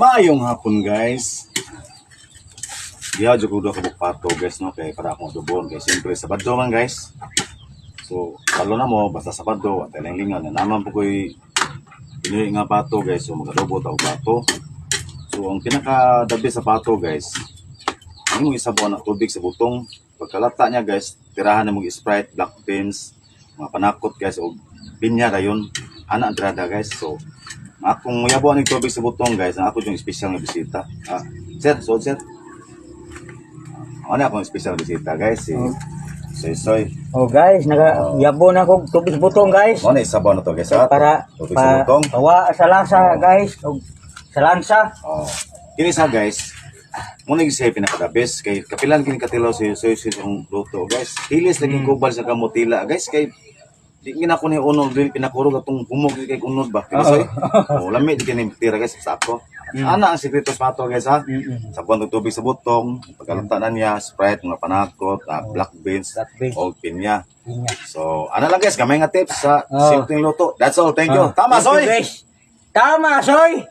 Maayong hapon guys. Diya jud ko ka pato guys no kay para akong adobon kay siyempre Sabado man guys. So talo na mo basta Sabado at lingan na naman po koy pinuy nga pato guys so magadobo ta og pato. So ang pinaka dabi sa pato guys, ang mo isabaw na tubig sa butong. Pagkalata niya guys, tirahan na mo Sprite, black beans, mga panakot guys o pinya dayon ana entrada guys. So akong muyabuan ng tubig sa butong guys, ang ako yung special na bisita. Sir, so sir. Ano akong special bisita guys, si Soy. Oh guys, nagayabo na kog tubig sa butong guys. Ano isabaw na to guys ha? Para tubig sa butong. Tawa sa lasa guys, og sa lansa. Oh. Kini sa guys, muna yung siya pinakadabes kay kapilan kini katilaw si Soy yung luto guys. Hilis laging kubal sa kamutila guys kay di gina ko ni unod dili pinakurog atong humog kay unod ba kini Soy. Oh, lami di kini tira guys sa ako. Ana ang sekreto sa pato guys ha. Sabuan og tubig sa butong, pagkalunta na niya, Sprite, mga panakot, black beans, o pinya. So, ana lang guys, kamay nga tips sa simpleng luto. That's all. Thank you. Tama Soy. Tama Soy.